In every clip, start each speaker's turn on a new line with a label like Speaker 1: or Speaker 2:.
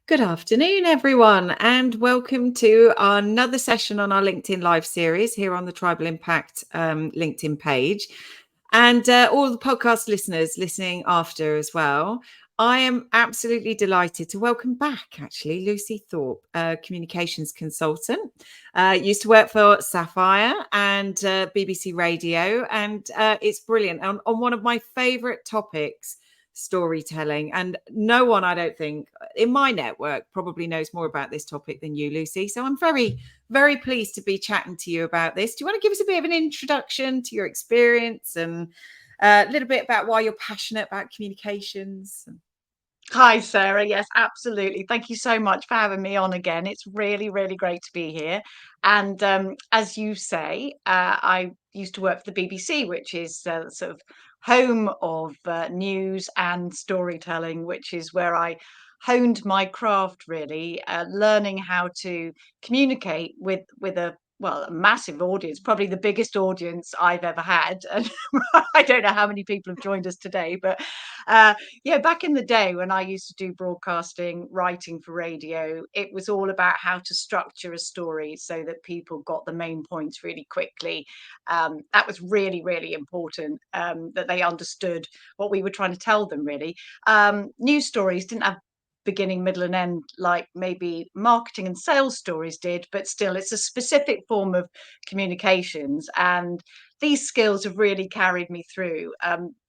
Speaker 1: Good afternoon, everyone, and welcome to another session on our LinkedIn Live series here on the Tribal Impact LinkedIn page. And all the podcast listeners listening after as well. I am absolutely delighted to welcome back, actually, Lucy Thorpe, a communications consultant. Used to work for Sapphire and BBC Radio, and it's brilliant. On one of my favourite topics, storytelling. And no one, I don't think, in my network probably knows more about this topic than you, Lucy. So I'm very, very pleased to be chatting to you about this. Do you want to give us a bit of an introduction to your experience and a little bit about why you're passionate about communications?
Speaker 2: Hi, Sarah. Yes, absolutely. Thank you so much for having me on again. It's really, really great to be here. And as you say, I used to work for the BBC, which is sort of home of news and storytelling, which is where I honed my craft really, learning how to communicate with a massive audience, probably the biggest audience I've ever had. And I don't know how many people have joined us today, but yeah, back in the day when I used to do broadcasting, writing for radio, it was all about how to structure a story so that people got the main points really quickly. That was really, really important, that they understood what we were trying to tell them, really. News stories didn't have beginning, middle, and end like maybe marketing and sales stories did, but still, it's a specific form of communications. And these skills have really carried me through.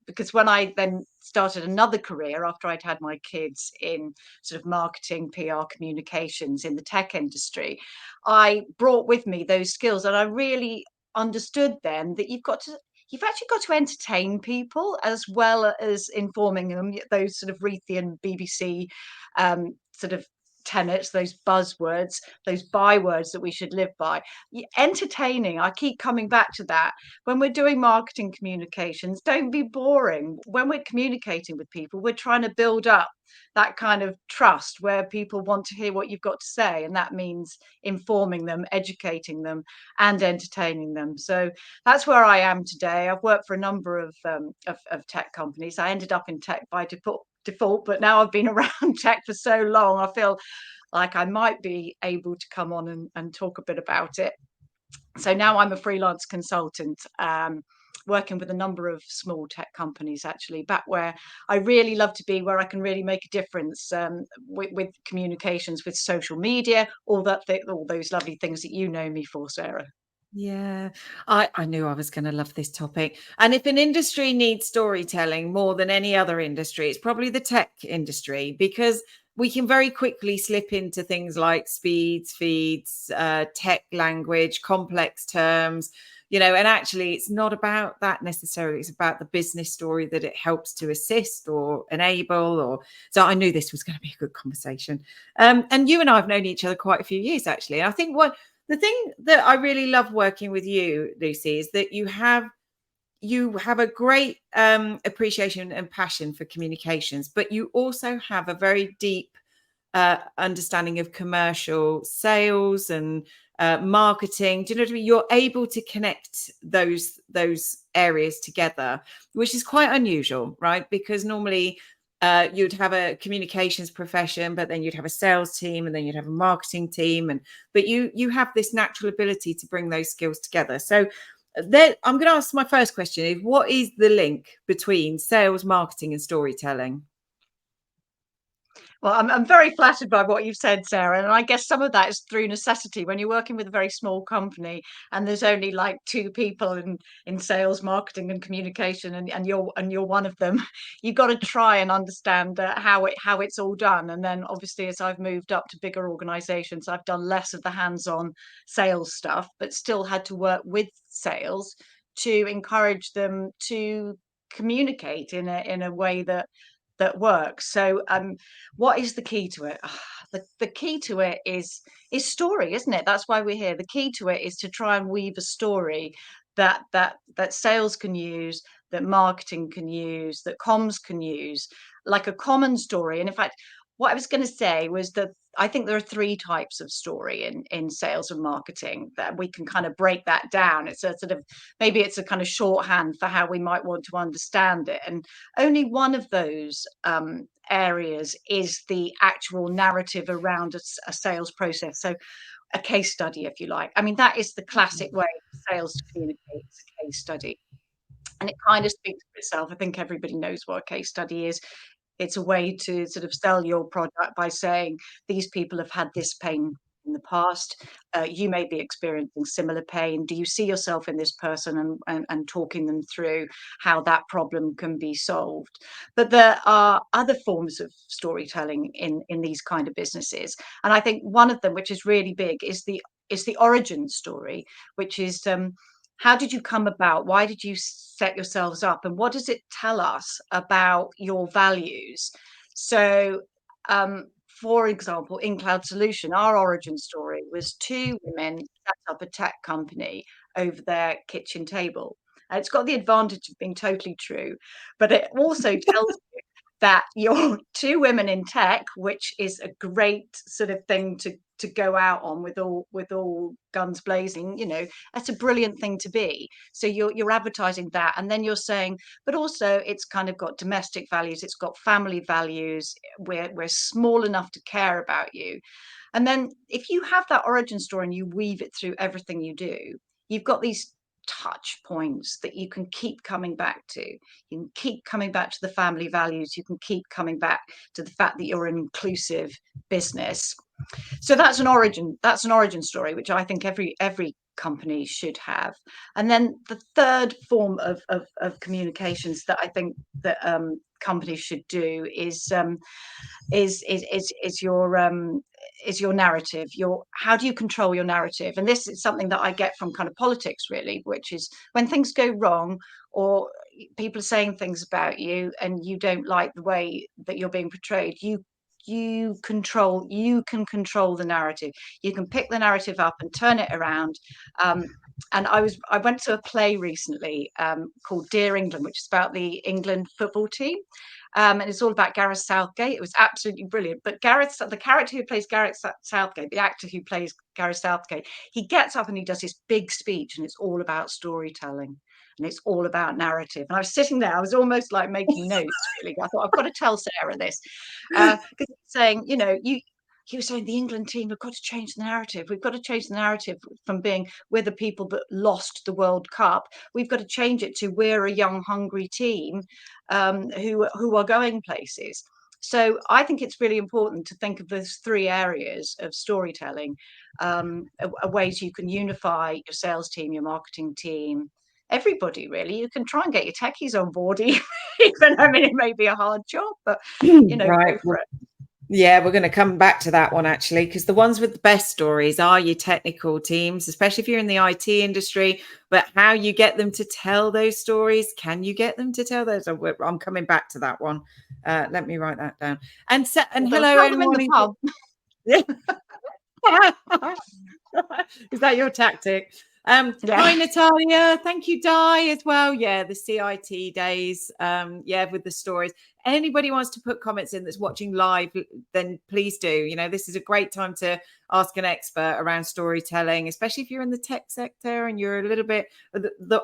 Speaker 2: Because when I then started another career after I'd had my kids in sort of marketing, PR, communications in the tech industry, I brought with me those skills, and I really understood then that you've actually got to entertain people as well as informing them. Those sort of Reithian BBC sort of tenets, those buzzwords, those bywords that we should live by. Entertaining, I keep coming back to that. When we're doing marketing communications, don't be boring. When we're communicating with people, we're trying to build up that kind of trust where people want to hear what you've got to say, and that means informing them, educating them, and entertaining them. So that's where I am today. I've worked for a number of tech companies. I ended up in tech by default, but now I've been around tech for so long, I feel like I might be able to come on and talk a bit about it. So now I'm a freelance consultant, working with a number of small tech companies, actually, back where I really love to be, where I can really make a difference, with communications, with social media, all those lovely things that you know me for, Sarah.
Speaker 1: Yeah, I knew I was going to love this topic. And if an industry needs storytelling more than any other industry, it's probably the tech industry, because we can very quickly slip into things like speeds, feeds, tech language, complex terms, and actually it's not about that necessarily. It's about the business story that it helps to assist or enable. Or so I knew this was going to be a good conversation. And you and I have known each other quite a few years, actually. I think the thing that I really love working with you, Lucy, is that you have a great appreciation and passion for communications, but you also have a very deep understanding of commercial sales and marketing. Do you know what I mean? You're able to connect those areas together, which is quite unusual, right? Because normally you'd have a communications profession, but then you'd have a sales team, and then you'd have a marketing team, but you have this natural ability to bring those skills together. So I'm going to ask my first question: is what is the link between sales, marketing, and storytelling?
Speaker 2: Well, I'm very flattered by what you've said, Sarah. And I guess some of that is through necessity. When you're working with a very small company and there's only like two people in sales, marketing, and communication, and you're one of them, you've got to try and understand how it's all done. And then obviously, as I've moved up to bigger organizations, I've done less of the hands-on sales stuff, but still had to work with sales to encourage them to communicate in a way that works. So what is the key to it? The key to it is story, isn't it? That's why we're here. The key to it is to try and weave a story that sales can use, that marketing can use, that comms can use, like a common story. And in fact, what I was going to say was that I think there are three types of story in sales and marketing, that we can kind of break that down. It's a sort of, maybe it's a kind of shorthand for how we might want to understand it. And only one of those areas is the actual narrative around a sales process. So a case study, if you like. I mean, that is the classic way for sales to communicate. It's a case study. And it kind of speaks for itself. I think everybody knows what a case study is. It's a way to sort of sell your product by saying these people have had this pain in the past. You may be experiencing similar pain. Do you see yourself in this person, and talking them through how that problem can be solved? But there are other forms of storytelling in these kind of businesses, and I think one of them, which is really big, is the origin story, which is how did you come about? Why did you set yourselves up? And what does it tell us about your values? So, for example, in Cloud Solution, our origin story was two women set up a tech company over their kitchen table. And it's got the advantage of being totally true, but it also tells you that you're two women in tech, which is a great sort of thing to go out on with all guns blazing. You know, that's a brilliant thing to be. So you're advertising that, and then you're saying, but also it's kind of got domestic values, it's got family values. We're small enough to care about you. And then if you have that origin story and you weave it through everything you do, you've got these touch points that you can keep coming back to. You can keep coming back to the family values. You can keep coming back to the fact that you're an inclusive business. So that's an origin story, which I think every company should have. And then the third form of communications that I think that companies should do is your narrative. How do you control your narrative? And this is something that I get from kind of politics, really, which is when things go wrong, or people are saying things about you and you don't like the way that you're being portrayed, you can control the narrative. You can pick the narrative up and turn it around. And I went to a play recently called Dear England, which is about the England football team. And it's all about Gareth Southgate. It was absolutely brilliant. But the character who plays Gareth Southgate, the actor who plays Gareth Southgate, he gets up and he does this big speech, and it's all about storytelling, and it's all about narrative. And I was sitting there, I was almost like making notes, really. I thought, I've got to tell Sarah this. Because he's saying, he was saying the England team have got to change the narrative. We've got to change the narrative from being we're the people that lost the World Cup. We've got to change it to we're a young, hungry team who are going places. So I think it's really important to think of those three areas of storytelling, ways you can unify your sales team, your marketing team, everybody really. You can try and get your techies on board, even I mean, it may be a hard job, but
Speaker 1: right.
Speaker 2: Go for it.
Speaker 1: Yeah, we're going to come back to that one actually, because the ones with the best stories are your technical teams, especially if you're in the IT industry. But how you get them to tell those stories? Can you get them to tell those? I'm coming back to that one. Let me write that down. And hello,
Speaker 2: tell them in the pub.
Speaker 1: Yeah. Is that your tactic?
Speaker 2: Yeah.
Speaker 1: Hi Natalia, thank you Di as well. Yeah, the CIT days, with the stories. Anybody wants to put comments in that's watching live, then please do. This is a great time to ask an expert around storytelling, especially if you're in the tech sector and you're a little bit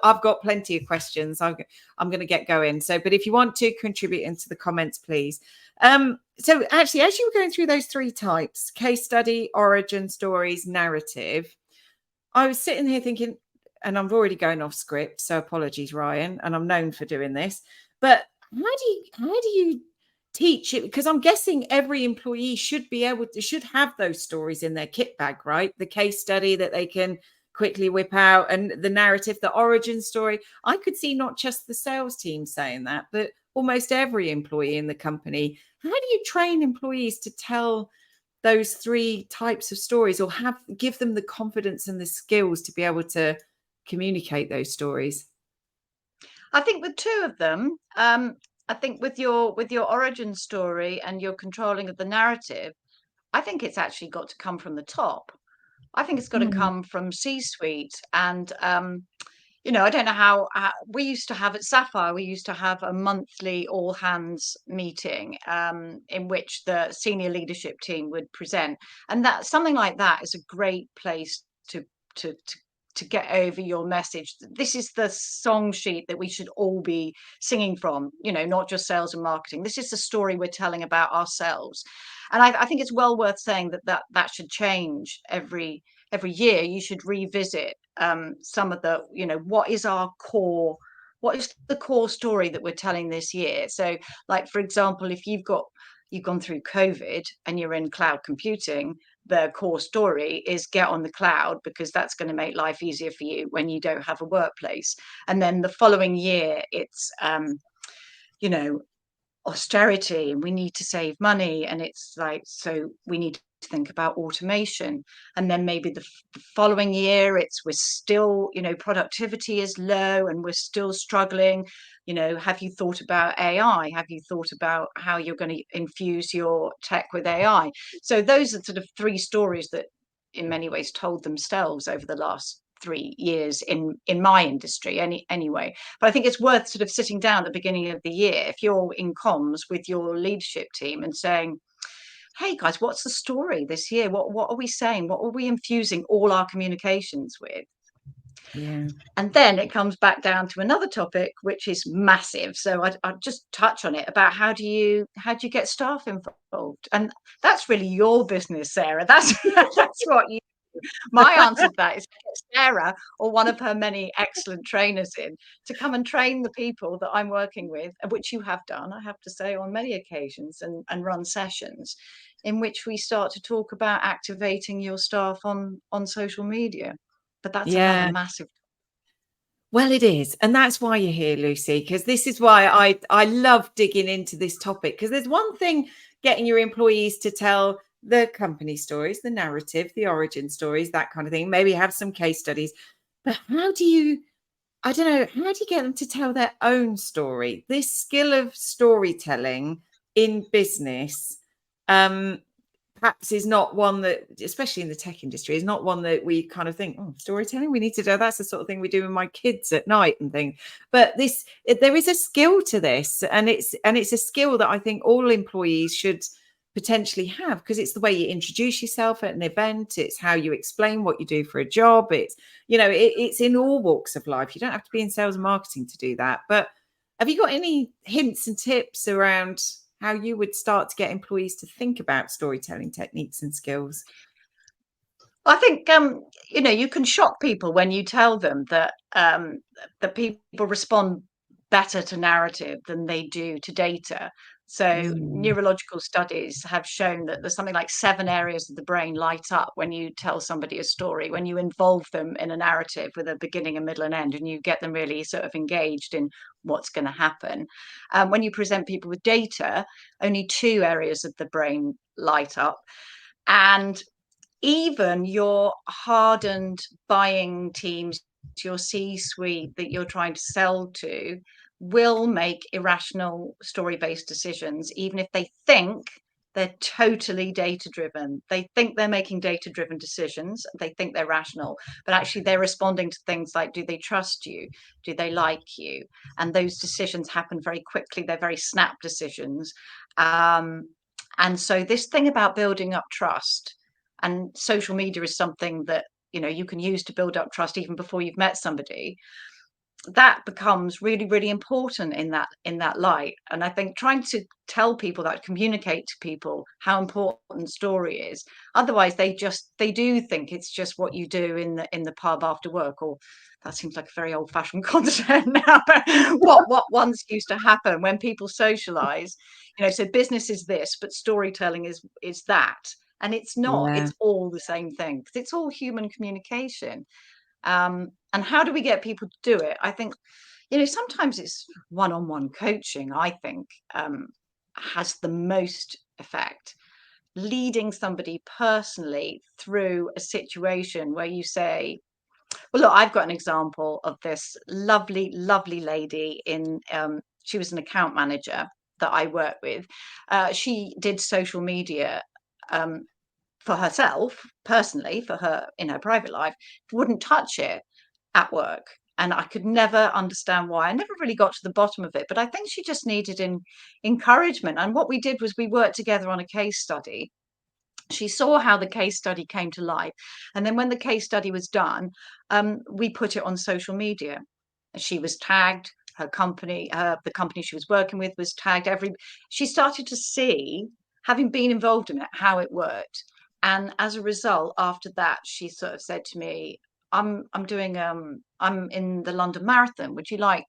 Speaker 1: I've got plenty of questions. I'm going to get going, but if you want to contribute into the comments, please. So actually, as you were going through those three types, case study, origin stories, narrative, I was sitting here thinking, and I'm already going off script, so apologies, Ryan, and I'm known for doing this, but how do you teach it? Because I'm guessing every employee should have those stories in their kit bag, right? The case study that they can quickly whip out, and the narrative, the origin story. I could see not just the sales team saying that, but almost every employee in the company. How do you train employees to tell those three types of stories, or give them the confidence and the skills to be able to communicate those stories?
Speaker 2: I think with two of them, I think with your origin story and your controlling of the narrative, I think it's actually got to come from the top. I think it's got to come from C-suite. And I don't know how we used to have at Sapphire. We used to have a monthly all hands meeting in which the senior leadership team would present, and that something like that is a great place to to get over your message. This is the song sheet that we should all be singing from, not just sales and marketing. This is the story we're telling about ourselves. And I think it's well worth saying that should change every year. You should revisit some of the, what is our core, what is the core story that we're telling this year? So, like, for example, if you've gone through COVID and you're in cloud computing, the core story is get on the cloud, because that's going to make life easier for you when you don't have a workplace. And then the following year, it's you know austerity, and we need to save money, and it's like, so we need to think about automation. And then maybe the following year, it's, we're still, productivity is low and we're still struggling. Have you thought about AI? Have you thought about how you're going to infuse your tech with AI? So those are sort of three stories that in many ways told themselves over the last 3 years in my industry anyway. But I think it's worth sort of sitting down at the beginning of the year, if you're in comms with your leadership team, and saying, hey guys, what's the story this year? What are we saying? What are we infusing all our communications with?
Speaker 1: Yeah.
Speaker 2: And then it comes back down to another topic, which is massive. So I'd just touch on it, about how do you get staff involved? And that's really your business, Sarah. That's what you. My answer to that is get Sarah, or one of her many excellent trainers, in to come and train the people that I'm working with, which you have done, I have to say, on many occasions, and run sessions in which we start to talk about activating your staff on social media. But that's another
Speaker 1: Yeah.
Speaker 2: massive.
Speaker 1: Well, it is. And that's why you're here, Lucy, because this is why I love digging into this topic. Because there's one thing getting your employees to tell the company stories, the narrative, the origin stories, that kind of thing. Maybe have some case studies. But I don't know, how do you get them to tell their own story? This skill of storytelling in business, perhaps is not one that, especially in the tech industry, is not one that we kind of think, oh, storytelling, we need to do. That's the sort of thing we do with my kids at night and things. But there is a skill to this, and it's a skill that I think all employees should potentially have, because it's the way you introduce yourself at an event. It's how you explain what you do for a job. It's, it's in all walks of life. You don't have to be in sales and marketing to do that. But have you got any hints and tips around how you would start to get employees to think about storytelling techniques and skills?
Speaker 2: I think you can shock people when you tell them that people respond better to narrative than they do to data. So neurological studies have shown that there's something like 7 areas of the brain light up when you tell somebody a story, when you involve them in a narrative with a beginning, a middle, and end, and you get them really sort of engaged in what's going to happen. When you present people with data, only 2 areas of the brain light up. And even your hardened buying teams, your C-suite that you're trying to sell to, will make irrational story-based decisions, even if they think they're totally data-driven. They think they're making data-driven decisions. They think they're rational, but actually they're responding to things like, do they trust you? Do they like you? And those decisions happen very quickly. They're very snap decisions. And so this thing about building up trust, and social media is something that you can use to build up trust even before you've met somebody, that becomes really, really important in that light. And I think trying to tell people that, communicate to people how important story is, otherwise they do think it's just what you do in the pub after work. Or that seems like a very old-fashioned concept now, but what once used to happen when people socialize, so business is this, but storytelling is that. And it's not,
Speaker 1: Yeah.
Speaker 2: it's all the same thing, because it's all human communication. And how do we get people to do it? I think, sometimes it's one-on-one coaching, I think, has the most effect. Leading somebody personally through a situation where you say, well, look, I've got an example of this lovely, lovely lady she was an account manager that I work with. She did social media for herself personally, for her in her private life, wouldn't touch it at work. And I could never understand why. I never really got to the bottom of it, but I think she just needed encouragement. And what we did was we worked together on a case study. she saw how the case study came to life. And then when the case study was done, we put it on social media. She was tagged, her company, the company she was working with was tagged. She started to see, having been involved in it, how it worked. And as a result, after that, she sort of said to me, I'm in the London Marathon. Would you like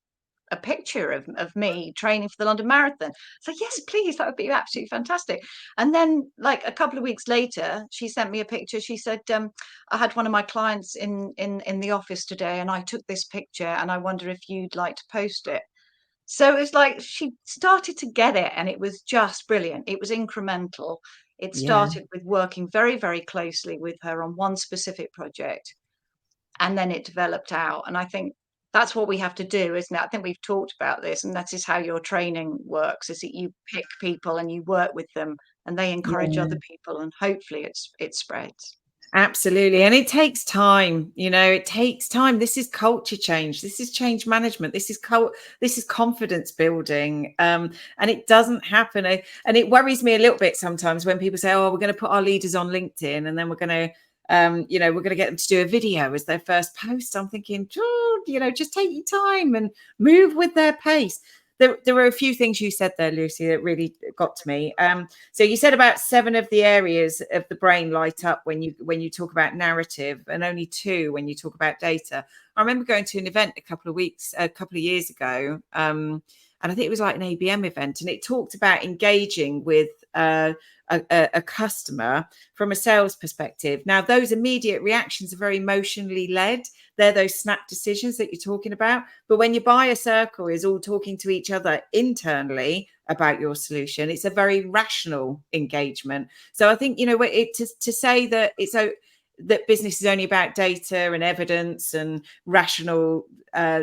Speaker 2: a picture of me training for the London Marathon? So yes, please, that would be absolutely fantastic. And then, like a couple of weeks later, she sent me a picture. She said, I had one of my clients in the office today, and I took this picture, and I wonder if you'd like to post it. So it's like she started to get it, and it was just brilliant. It was incremental. It
Speaker 1: Yeah.
Speaker 2: started with working very, very closely with her on one specific project, and then it developed out. And I think that's what we have to do, isn't it? I think we've talked about this, and that is how your training works, is that you pick people and you work with them, and they encourage
Speaker 1: Yeah.
Speaker 2: other people, and hopefully it spreads.
Speaker 1: Absolutely. And it takes time, it takes time. This is culture change. This is change management. This is confidence building. And it doesn't happen. And it worries me a little bit sometimes when people say, oh, we're going to put our leaders on LinkedIn and then we're going to, we're going to get them to do a video as their first post. I'm thinking, just take your time and move with their pace. There were a few things you said there, Lucy, that really got to me. So you said about 7 of the areas of the brain light up when you talk about narrative, and only 2 when you talk about data. I remember going to an event a couple of years ago, and I think it was like an ABM event, and it talked about engaging with a customer from a sales perspective. Now, those immediate reactions are very emotionally led. They're those snap decisions that you're talking about. But when your buyer circle is all talking to each other internally about your solution, it's a very rational engagement. So I think, to say that that business is only about data and evidence and rational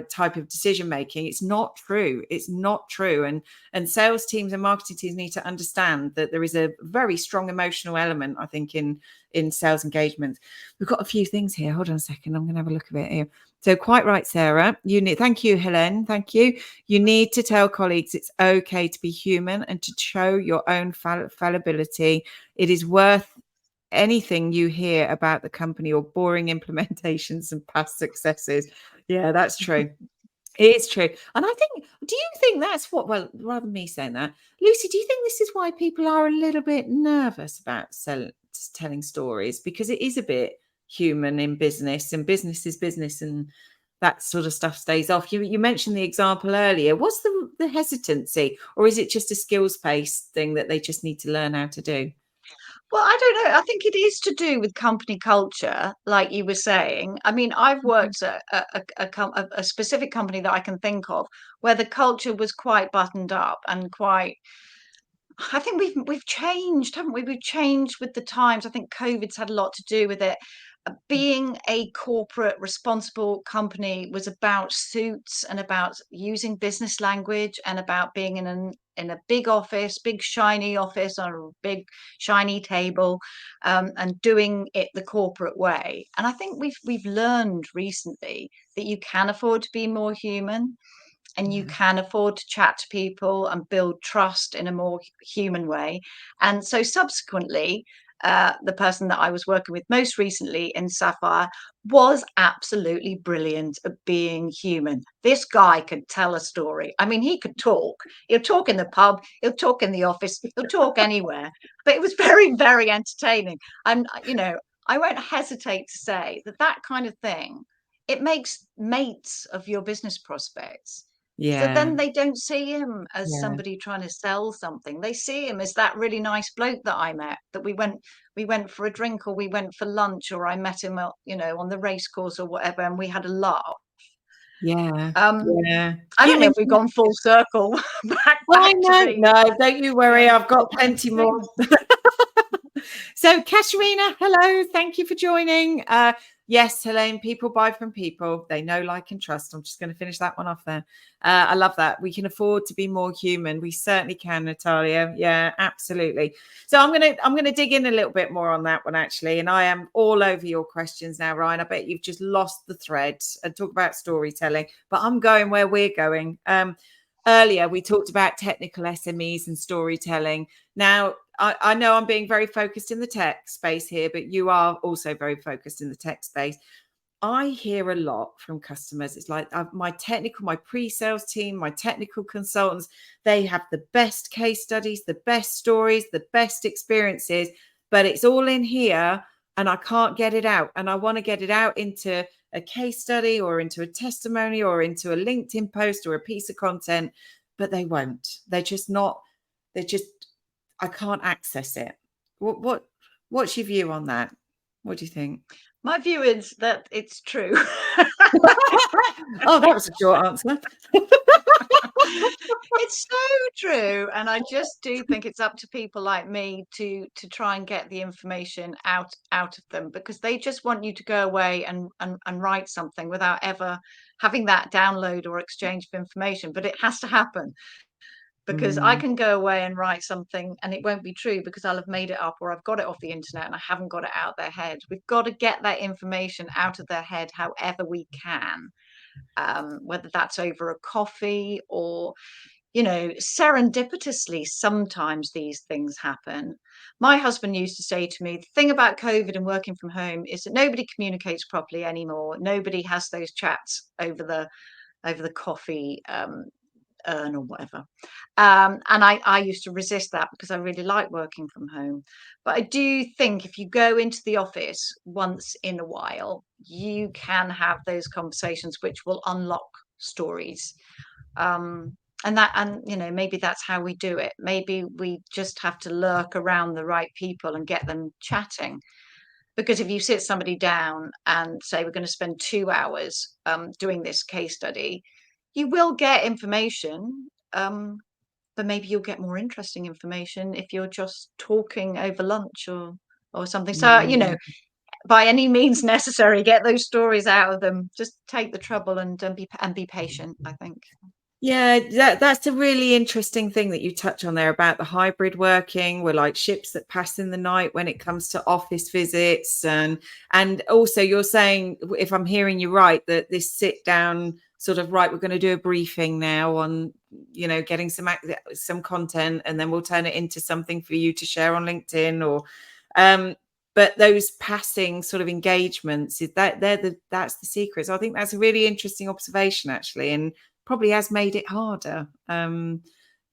Speaker 1: type of decision making, it's not true. It's not true. And sales teams and marketing teams need to understand that there is a very strong emotional element, I think, in sales engagement. We've got a few things here. Hold on a second. I'm going to have a look at it here. So quite right, Sarah. Thank you, Helen. Thank you. You need to tell colleagues it's okay to be human and to show your own fallibility. It is worth anything you hear about the company or boring implementations and past successes. Yeah, that's true. It is true. And I think, do you think that's well, rather than me saying that, Lucy, do you think this is why people are a little bit nervous about telling stories? Because it is a bit human in business, and business is business, and that sort of stuff stays off. You mentioned the example earlier. What's the hesitancy, or is it just a skills-based thing that they just need to learn how to do?
Speaker 2: Well, I don't know. I think it is to do with company culture, like you were saying. I mean, I've worked at a specific company that I can think of where the culture was quite buttoned up and quite. I think we've changed, haven't we? We've changed with the times. I think COVID's had a lot to do with it. Being a corporate responsible company was about suits and about using business language and about being in a big office, big shiny office on a big shiny table, and doing it the corporate way. And I think we've learned recently that you can afford to be more human, and you
Speaker 1: Yeah.
Speaker 2: can afford to chat to people and build trust in a more human way. And so subsequently, the person that I was working with most recently in Sapphire was absolutely brilliant at being human. This guy could tell a story. I mean, he could talk. He'll talk in the pub, he'll talk in the office, he'll talk anywhere. But it was very, very entertaining. I won't hesitate to say that kind of thing, it makes mates of your business prospects. So
Speaker 1: Yeah.
Speaker 2: then they don't see him as
Speaker 1: Yeah.
Speaker 2: somebody trying to sell something. They see him as that really nice bloke that I met, that we went for a drink, or we went for lunch, or I met him, on the race course or whatever, and we had a laugh.
Speaker 1: Yeah.
Speaker 2: Um,
Speaker 1: Yeah.
Speaker 2: I
Speaker 1: You
Speaker 2: don't know if we've
Speaker 1: mentioned
Speaker 2: gone full circle back
Speaker 1: Why
Speaker 2: back to
Speaker 1: not?
Speaker 2: the
Speaker 1: No, don't you worry. I've got plenty more.
Speaker 2: things.
Speaker 1: So, Katerina, hello. Thank you for joining. Yes, Helene, people buy from people they know, like, and trust. I'm just going to finish that one off there. I love that. We can afford to be more human. We certainly can, Natalia. Yeah, absolutely. So I'm gonna dig in a little bit more on that one, actually. And I am all over your questions now, Ryan. I bet you've just lost the thread and talk about storytelling, but I'm going where we're going. Earlier, we talked about technical SMEs and storytelling. Now, I know I'm being very focused in the tech space here, but you are also very focused in the tech space. I hear a lot from customers. It's like my pre-sales team, my technical consultants, they have the best case studies, the best stories, the best experiences, but it's all in here and I can't get it out. And I want to get it out into a case study or into a testimony or into a LinkedIn post or a piece of content, but they won't. They're just, I can't access it. What's your view on that? What do you think?
Speaker 2: My view is that it's true.
Speaker 1: Oh, that was a short answer.
Speaker 2: It's so true, and I just do think it's up to people like me to try and get the information out of them, because they just want you to go away and write something without ever having that download or exchange of information. But it has to happen, because I
Speaker 1: Mm,
Speaker 2: can go away and write something and it won't be true because I'll have made it up or I've got it off the internet and I haven't got it out their head. We've got to get that information out of their head however we can, whether that's over a coffee or, serendipitously, sometimes these things happen. My husband used to say to me, the thing about COVID and working from home is that nobody communicates properly anymore. Nobody has those chats over the coffee urn or whatever. And I used to resist that because I really like working from home. But I do think if you go into the office once in a while, you can have those conversations which will unlock stories. And maybe that's how we do it. Maybe we just have to lurk around the right people and get them chatting. Because if you sit somebody down and say we're going to spend 2 hours doing this case study, you will get information, but maybe you'll get more interesting information if you're just talking over lunch or something. So,
Speaker 1: mm.
Speaker 2: by any means necessary, get those stories out of them. Just take the trouble and be patient, I think.
Speaker 1: Yeah, that's a really interesting thing that you touch on there about the hybrid working. We're like ships that pass in the night when it comes to office visits, and also you're saying, if I'm hearing you right, that this sit down sort of right, we're going to do a briefing now on getting some content, and then we'll turn it into something for you to share on LinkedIn or but those passing sort of engagements, is that's the secret. So I think that's a really interesting observation actually, and probably has made it harder, to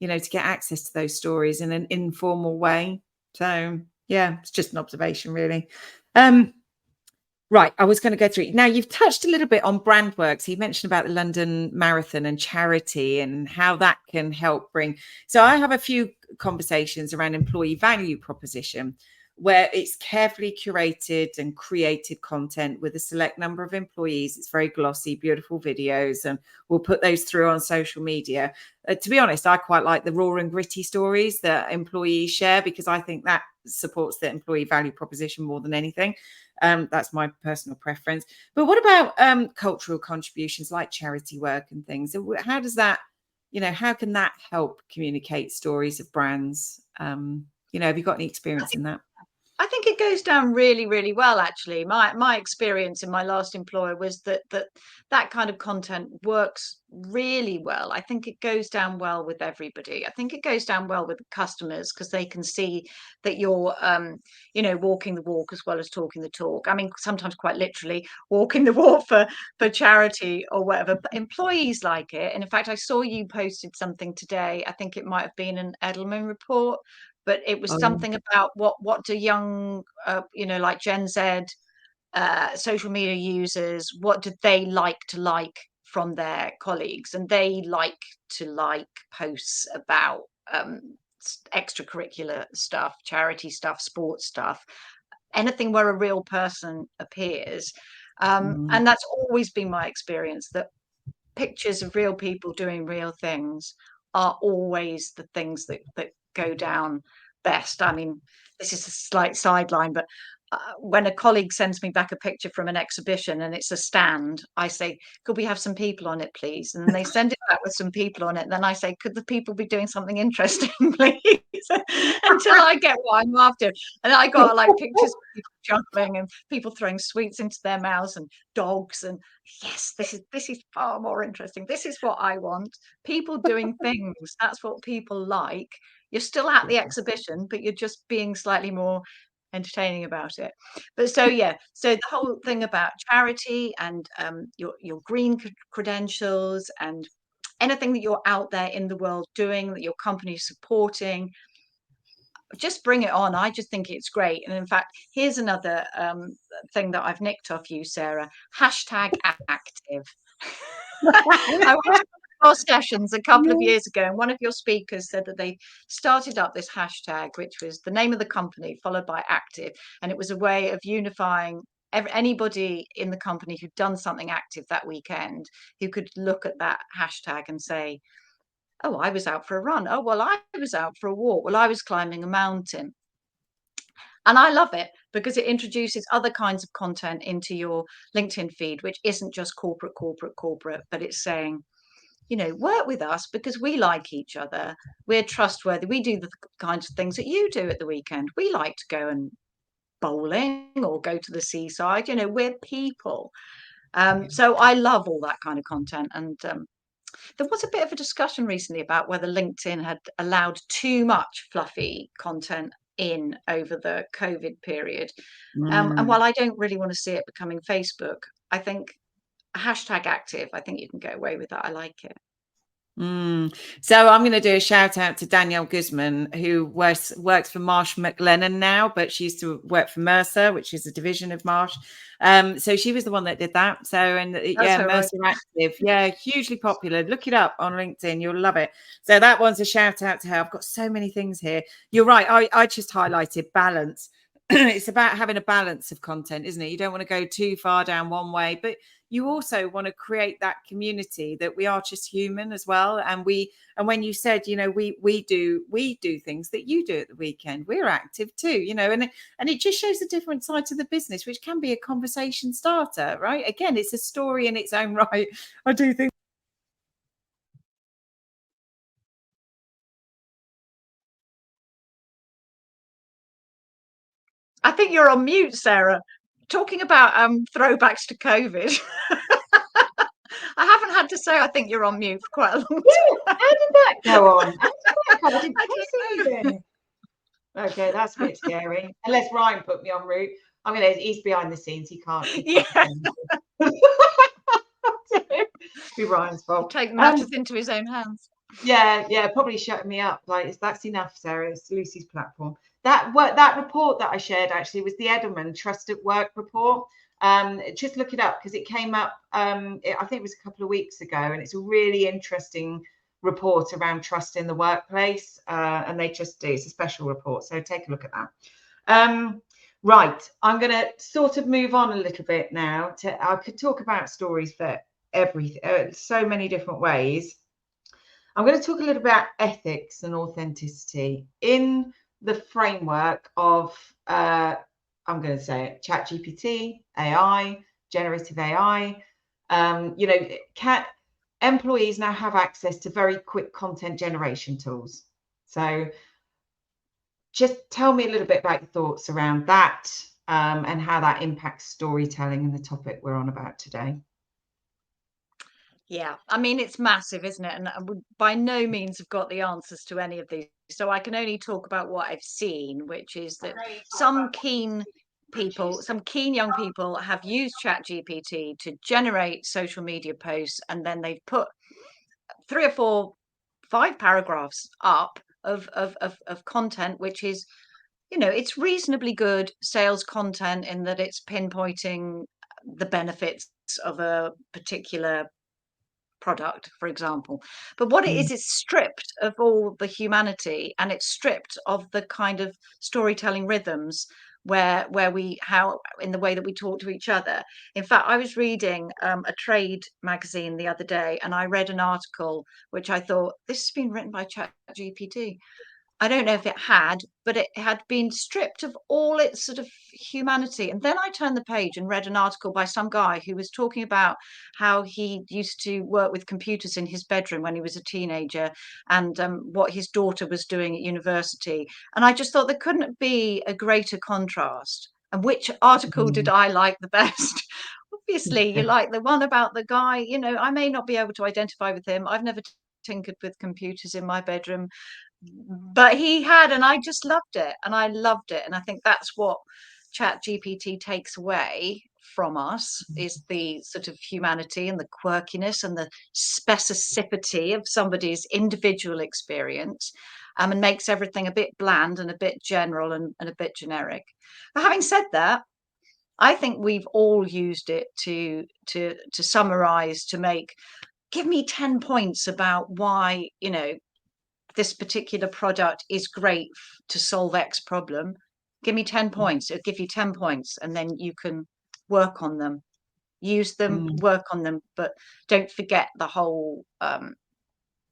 Speaker 1: get access to those stories in an informal way. So yeah, it's just an observation, really. Right, I was going to go through. Now, you've touched a little bit on brand work. So you mentioned about the London Marathon and charity and how that can help bring. So I have a few conversations around employee value proposition, where it's carefully curated and created content with a select number of employees. It's very glossy, beautiful videos, and we'll put those through on social media. To be honest, I quite like the raw and gritty stories that employees share, because I think that supports the employee value proposition more than anything. That's my personal preference. But what about cultural contributions like charity work and things? How does that, how can that help communicate stories of brands? Have you got any experience in that?
Speaker 2: I think it goes down really, really well, actually. My experience in my last employer was that kind of content works really well. I think it goes down well with everybody. I think it goes down well with the customers because they can see that you're, walking the walk as well as talking the talk. I mean, sometimes quite literally walking the walk for charity or whatever. But employees like it. And in fact, I saw you posted something today. I think it might have been an Edelman report, but it was
Speaker 1: Oh,
Speaker 2: something about what do young like Gen Z social media users, what do they like from their colleagues, and they like to like posts about extracurricular stuff, charity stuff, sports stuff, anything where a real person appears.
Speaker 1: mm,
Speaker 2: And that's always been my experience, that pictures of real people doing real things are always the things that go down best. I mean, this is a slight sideline, but when a colleague sends me back a picture from an exhibition and it's a stand, I say, could we have some people on it, please? And then they send it back with some people on it. And then I say, could the people be doing something interesting, please? Until I get what I'm after. And I got like pictures of people juggling and people throwing sweets into their mouths and dogs. And yes, this is far more interesting. This is what I want. People doing things. That's what people like. You're still at the exhibition, but you're just being slightly more entertaining about it. But so yeah, so the whole thing about charity and your green credentials and anything that you're out there in the world doing, that your company's supporting, just bring it on. I just think it's great. And in fact, here's another thing that I've nicked off you, Sarah. Hashtag active. I went to your sessions a couple of years ago, and one of your speakers said that they started up this hashtag, which was the name of the company followed by active, and it was a way of unifying anybody in the company who'd done something active that weekend, who could look at that hashtag and say, oh, I was out for a run. Oh, well, I was out for a walk. Well, I was climbing a mountain. And I love it because it introduces other kinds of content into your LinkedIn feed, which isn't just corporate, but it's saying, you know, work with us because we like each other. We're trustworthy. We do the kinds of things that you do at the weekend. We like to go and bowling or go to the seaside. You know, we're people. So I love all that kind of content. And there was a bit of a discussion recently about whether LinkedIn had allowed too much fluffy content in over the COVID period. And while I don't really want to see it becoming Facebook, I think hashtag active, I think you can get away with that. I like it.
Speaker 1: So I'm going to do a shout out to Danielle Guzman, who works for Marsh McLennan now, but she used to work for Mercer, which is a division of Marsh. So she was the one that did that. So, and yeah, Mercer right. Active, yeah, hugely popular. Look it up on LinkedIn, you'll love it. So that one's a shout out to her. I've got so many things here. You're right. I just highlighted balance. It's about having a balance of content, isn't it? You don't want to go too far down one way, but you also want to create that community that we are just human as well. And when you said, you know, we do things that you do at the weekend, we're active too, you know, and it just shows a different side to the business, which can be a conversation starter, right? Again, it's a story in its own right. I do think.
Speaker 2: I think you're on mute, Sarah. Talking about throwbacks to COVID. I haven't had to say I think you're on mute for quite a long time.
Speaker 3: How did that go on? How did that go? I didn't press anything. Okay, that's a bit scary. Unless Ryan put me on route. I mean, he's behind the scenes. He can't.
Speaker 2: Yeah.
Speaker 3: Be Ryan's fault.
Speaker 2: Take matters into his own hands.
Speaker 3: Yeah, probably shutting me up. Like, that's enough, Sarah. It's Lucy's platform. That report that I shared actually was the Edelman Trust at Work report. Just look it up because it came up. I think it was a couple of weeks ago, and it's a really interesting report around trust in the workplace. And it's a special report, so take a look at that. Right, I'm going to sort of move on a little bit now. I could talk about stories for everything, so many different ways. I'm going to talk a little about ethics and authenticity in the framework of, I'm going to say it, ChatGPT, AI, generative AI. You know, employees now have access to very quick content generation tools. So just tell me a little bit about your thoughts around that and how that impacts storytelling and the topic we're on about today.
Speaker 2: Yeah, I mean, it's massive, isn't it? And I would by no means have got the answers to any of these. So I can only talk about what I've seen, which is that some keen young people have used ChatGPT to generate social media posts, and then they've put 3 or 4, 5 paragraphs up of content, which is, you know, it's reasonably good sales content in that it's pinpointing the benefits of a particular product, for example. But what it is, it's stripped of all the humanity, and it's stripped of the kind of storytelling rhythms where how in the way that we talk to each other. In fact, I was reading a trade magazine the other day, and I read an article which I thought, this has been written by ChatGPT. I don't know if it had, but it had been stripped of all its sort of humanity. And then I turned the page and read an article by some guy who was talking about how he used to work with computers in his bedroom when he was a teenager, and what his daughter was doing at university. And I just thought there couldn't be a greater contrast. And which article did I like the best? Obviously, you like the one about the guy. You know, I may not be able to identify with him. I've never tinkered with computers in my bedroom, but he had, and I just loved it, and I loved it, and I think that's what ChatGPT takes away from us, is the sort of humanity and the quirkiness and the specificity of somebody's individual experience, and makes everything a bit bland and a bit general and a bit generic. But having said that, I think we've all used it to summarize, to make, give me 10 points about why, you know, this particular product is great to solve X problem. Give me 10 points. It'll give you 10 points, and then you can work on them, use them, work on them, but don't forget the whole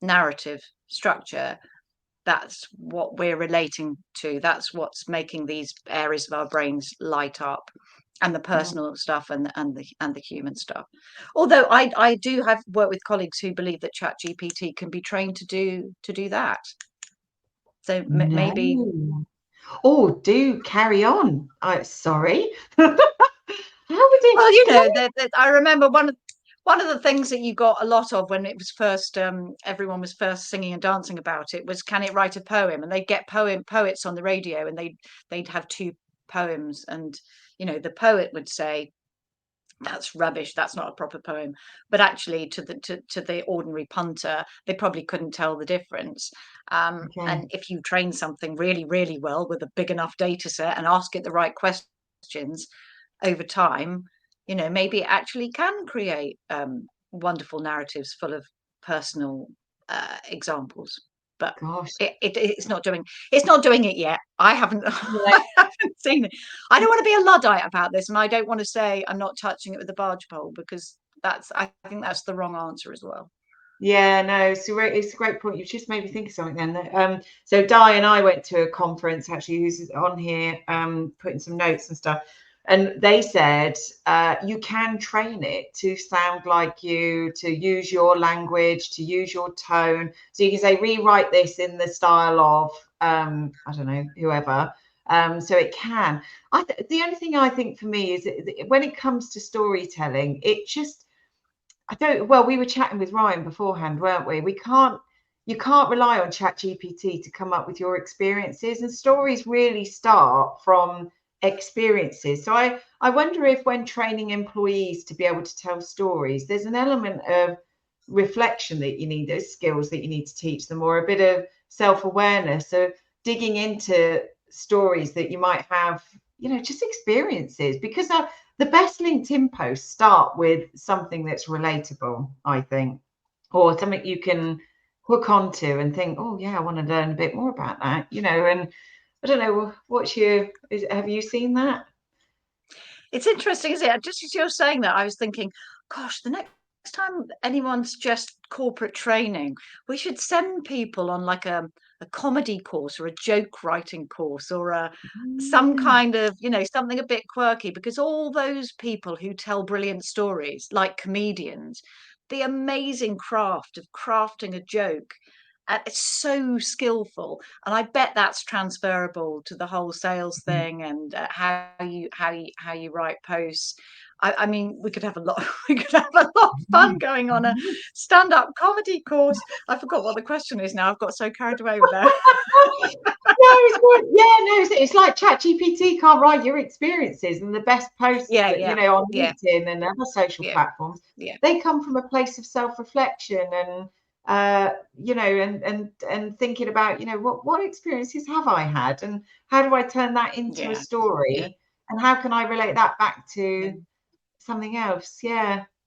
Speaker 2: narrative structure. That's what we're relating to. That's what's making these areas of our brains light up, and the personal stuff and the human stuff. Although I do have worked with colleagues who believe that ChatGPT can be trained to do that. So maybe.
Speaker 3: Oh, do carry on. Sorry. How would it?
Speaker 2: Well, you know, I remember one of the things that you got a lot of when it was first, everyone was first singing and dancing about it, was, can it write a poem? And they'd get poets on the radio, and they'd have 2 poems, and you know, the poet would say, that's rubbish, that's not a proper poem, but actually to the ordinary punter, they probably couldn't tell the difference. And if you train something really, really well with a big enough data set and ask it the right questions over time, you know, maybe it actually can create wonderful narratives full of personal examples. But it's not doing it yet. I haven't I haven't seen it. I don't want to be a Luddite about this, and I don't want to say I'm not touching it with a barge pole, because I think that's the wrong answer as well.
Speaker 3: Yeah, no, so it's a great point. You've just made me think of something then. So Di and I went to a conference, actually, who's on here, putting some notes and stuff. And they said you can train it to sound like you, to use your language, to use your tone. So you can say, rewrite this in the style of, I don't know, whoever. So it can. The only thing I think for me is when it comes to storytelling, it just, well, we were chatting with Ryan beforehand, weren't we? You can't rely on ChatGPT to come up with your experiences, and stories really start from experiences. So I wonder if, when training employees to be able to tell stories, there's an element of reflection that you need, those skills that you need to teach them, or a bit of self-awareness. So digging into stories that you might have, you know, just experiences, because the best LinkedIn posts start with something that's relatable, I think, or something you can hook onto and think, oh yeah, I want to learn a bit more about that, you know. And I don't know, have you seen that?
Speaker 2: It's interesting, isn't it? Just as you're saying that, I was thinking, gosh, the next time anyone suggests corporate training, we should send people on like a comedy course, or a joke writing course, or some kind of, you know, something a bit quirky, because all those people who tell brilliant stories, like comedians, the amazing craft of crafting a joke, it's so skillful, and I bet that's transferable to the whole sales thing, and how you write posts. I mean, we could have a lot of fun going on a stand-up comedy course. I forgot what the question is now. I've got so carried away with that.
Speaker 3: It's like ChatGPT can't write your experiences, and the best posts that, you know, on LinkedIn and other social platforms, they come from a place of self-reflection and you know, and thinking about, you know, what experiences have I had, and how do I turn that into a story, and how can I relate that back to something else?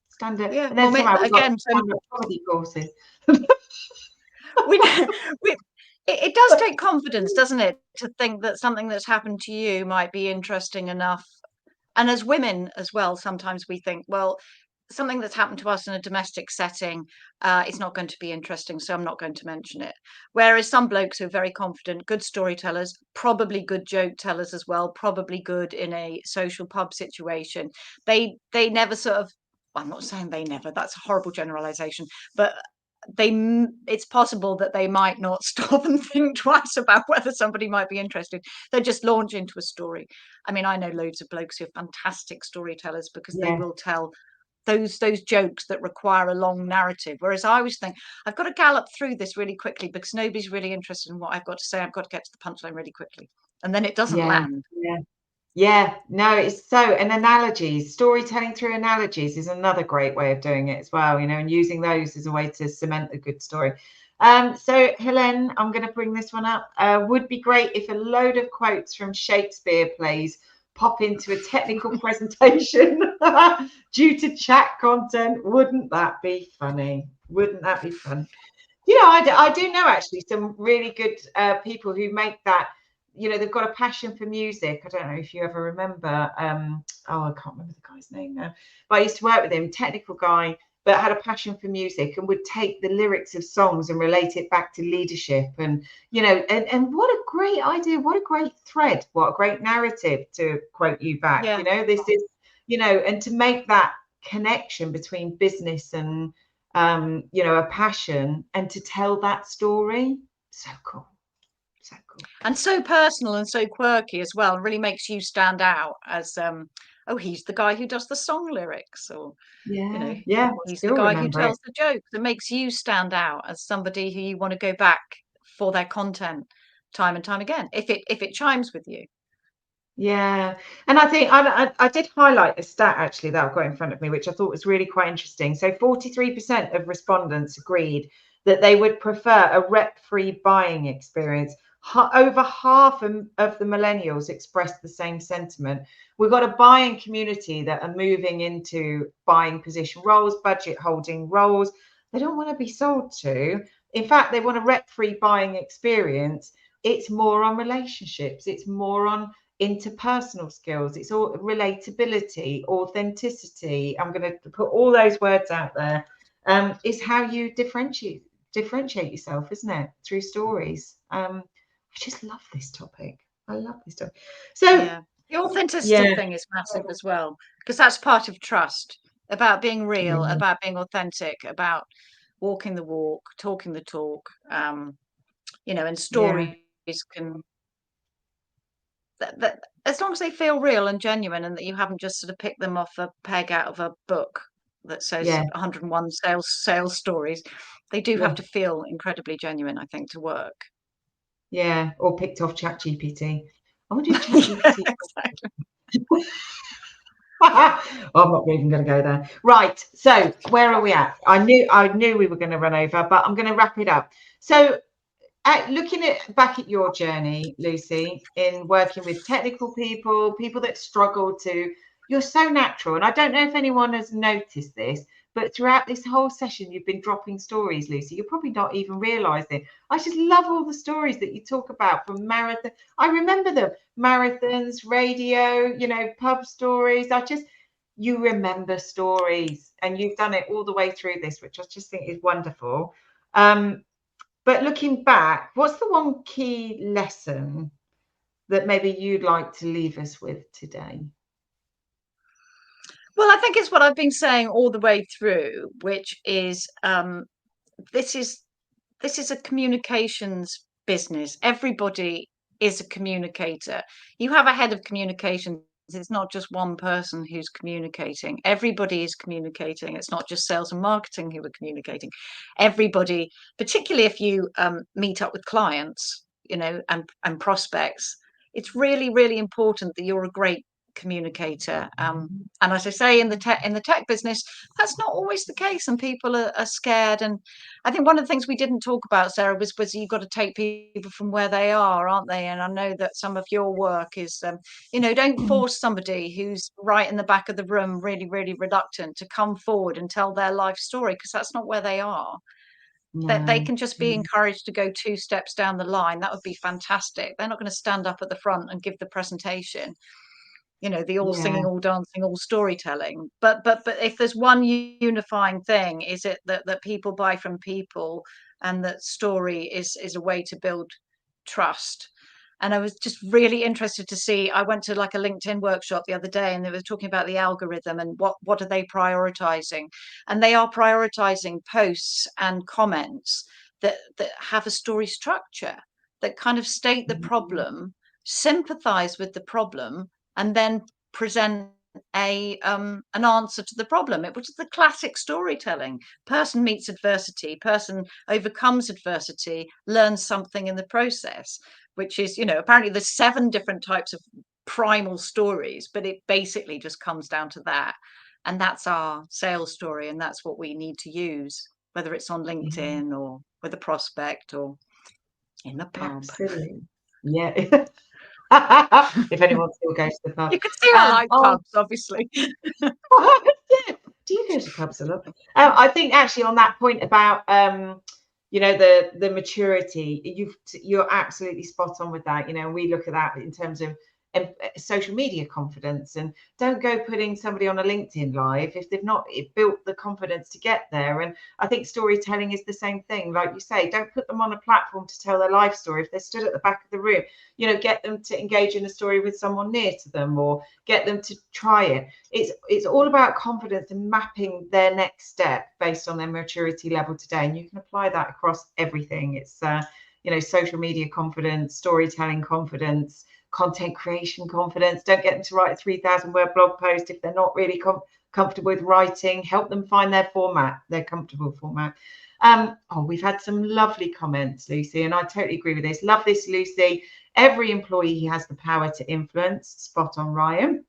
Speaker 3: Standard. And then somehow we've got stand-up comedy courses.
Speaker 2: It does take confidence, doesn't it, to think that something that's happened to you might be interesting enough. And as women as well, sometimes we think, well, something that's happened to us in a domestic setting, it's not going to be interesting, so I'm not going to mention it. Whereas some blokes who are very confident, good storytellers, probably good joke tellers as well, probably good in a social pub situation, they never sort of, well, I'm not saying they never, that's a horrible generalization, but it's possible that they might not stop and think twice about whether somebody might be interested. They just launch into a story. I mean, I know loads of blokes who are fantastic storytellers, because they will tell those jokes that require a long narrative. Whereas I always think I've got to gallop through this really quickly because nobody's really interested in what I've got to say. I've got to get to the punchline really quickly, and then it doesn't land.
Speaker 3: Yeah, no, it's so, and analogies, storytelling through analogies is another great way of doing it as well, and using those as a way to cement a good story. So Helen, I'm going to bring this one up. Would be great if a load of quotes from Shakespeare plays pop into a technical presentation due to chat content. Wouldn't that be funny? Wouldn't that be fun? I do know actually some really good people who make that. They've got a passion for music. I don't know if you ever remember. I can't remember the guy's name now, but I used to work with him. Technical guy, but had a passion for music and would take the lyrics of songs and relate it back to leadership. And and what a great idea! What a great thread! What a great narrative, to quote you back.
Speaker 2: Yeah.
Speaker 3: This is and to make that connection between business and a passion, and to tell that story. So cool.
Speaker 2: And so personal and so quirky as well. Really makes you stand out as he's the guy who does the song lyrics, or he's the guy who tells the jokes. It makes you stand out as somebody who you want to go back for their content time and time again if it chimes with you.
Speaker 3: Yeah, and I think I did highlight a stat actually that I've got in front of me, which I thought was really quite interesting. So 43% of respondents agreed that they would prefer a rep-free buying experience. Over half of the millennials expressed the same sentiment. We've got a buying community that are moving into buying position roles, budget holding roles. They don't want to be sold to. In fact, they want a rep-free buying experience. It's more on relationships. It's more on interpersonal skills. It's all relatability, authenticity. I'm going to put all those words out there. Is how you differentiate yourself, isn't it? Through stories. I just love this topic. I love this topic. So
Speaker 2: the authenticity thing is massive as well, because that's part of trust, about being real, about being authentic, about walking the walk, talking the talk. And stories can, that as long as they feel real and genuine, and that you haven't just sort of picked them off a peg out of a book that says 101 sales stories, they do have to feel incredibly genuine, I think, to work.
Speaker 3: Yeah, or picked off ChatGPT. I wonder if ChatGPT.
Speaker 2: Exactly.
Speaker 3: I'm not even going to go there. Right. So where are we at? I knew we were going to run over, but I'm going to wrap it up. So looking back at your journey, Lucy, in working with technical people that struggle to, you're so natural. And I don't know if anyone has noticed this, but throughout this whole session, you've been dropping stories, Lucy. You're probably not even realizing. I just love all the stories that you talk about from marathon. I remember them, marathons, radio, pub stories. You remember stories, and you've done it all the way through this, which I just think is wonderful. But looking back, what's the one key lesson that maybe you'd like to leave us with today?
Speaker 2: Well, I think it's what I've been saying all the way through, which is this is a communications business. Everybody is a communicator. You have a head of communications. It's not just one person who's communicating. Everybody is communicating. It's not just sales and marketing who are communicating. Everybody, particularly if you meet up with clients, and prospects, it's really, really important that you're a great communicator. And as I say, in the tech business, that's not always the case, and people are scared. And I think one of the things we didn't talk about, Sarah, was you've got to take people from where they are, aren't they? And I know that some of your work is, don't force somebody who's right in the back of the room, really, really reluctant, to come forward and tell their life story, because that's not where they are. That they can just be encouraged to go 2 steps down the line. That would be fantastic. They're not going to stand up at the front and give the presentation, the all singing, all dancing, all storytelling. But if there's one unifying thing, is it that people buy from people, and that story is a way to build trust. And I was just really interested to see, I went to like a LinkedIn workshop the other day, and they were talking about the algorithm and what are they prioritizing. And they are prioritizing posts and comments that have a story structure, that kind of state the problem, sympathize with the problem, and then present an answer to the problem, which is the classic storytelling. Person meets adversity, person overcomes adversity, learns something in the process, which is, you know, apparently there's 7 different types of primal stories, but it basically just comes down to that. And that's our sales story, and that's what we need to use, whether it's on LinkedIn or with a prospect or in the pub.
Speaker 3: Absolutely. Yeah. If anyone still goes to the pub.
Speaker 2: You can see I like pubs, obviously.
Speaker 3: Yeah. Do you go to pubs a lot? I think actually on that point about you know, the maturity, you're absolutely spot on with that. You know, we look at that in terms of social media confidence, and don't go putting somebody on a LinkedIn live if they've not built the confidence to get there. And I think storytelling is the same thing. Like you say, don't put them on a platform to tell their life story. If they're stood at the back of the room, you know, get them to engage in a story with someone near to them, or get them to try it. It's all about confidence and mapping their next step based on their maturity level today, and you can apply that across everything. It's you know, social media confidence, storytelling confidence, content creation confidence. Don't get them to write a 3,000 word blog post if they're not really comfortable with writing. Help them find their format, their comfortable format. Oh, we've had some lovely comments, Lucy, and I totally agree with this. Love this, Lucy. Every employee has the power to influence. Spot on, Ryan.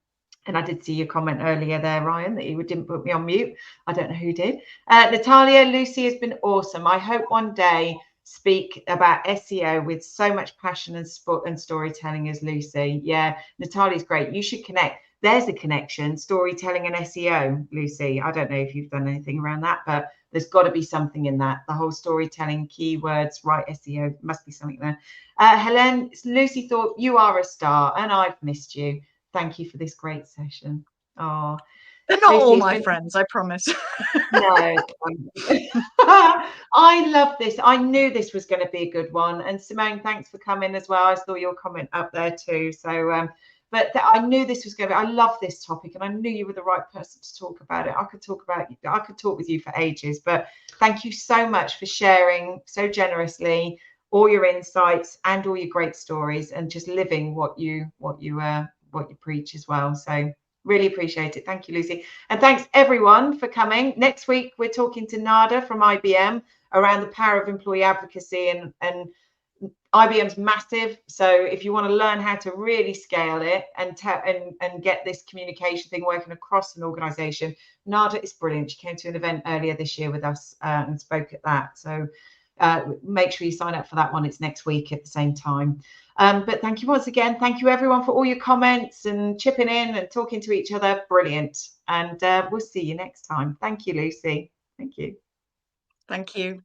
Speaker 3: And I did see your comment earlier there, Ryan, that you didn't put me on mute. I don't know who did. Natalia, Lucy has been awesome. I hope one day speak about SEO with so much passion and storytelling as Lucy. Yeah, Natalia's great. You should connect. There's a connection, storytelling and SEO, Lucy. I don't know if you've done anything around that, but there's got to be something in that. The whole storytelling, keywords, right, SEO, must be something there. Helen, Lucy Thorpe, you are a star, and I've missed you. Thank you for this great session. Oh,
Speaker 2: they're not Lucy, all my friends, I promise.
Speaker 3: No, I love this. I knew this was going to be a good one. And Simone, thanks for coming as well. I saw your comment up there too. So, but I knew this was going to. I love this topic, and I knew you were the right person to talk about it. I could talk with you for ages. But thank you so much for sharing so generously all your insights and all your great stories, and just living what you preach as well. So. Really appreciate it. Thank you, Lucy. And thanks everyone for coming. Next week, we're talking to Nada from IBM around the power of employee advocacy, and IBM's massive. So if you want to learn how to really scale it and get this communication thing working across an organization, Nada is brilliant. She came to an event earlier this year with us and spoke at that. So make sure you sign up for that one. It's next week at the same time. But thank you once again. Thank you everyone for all your comments and chipping in and talking to each other. Brilliant. And we'll see you next time. Thank you, Lucy. Thank you.
Speaker 2: Thank you.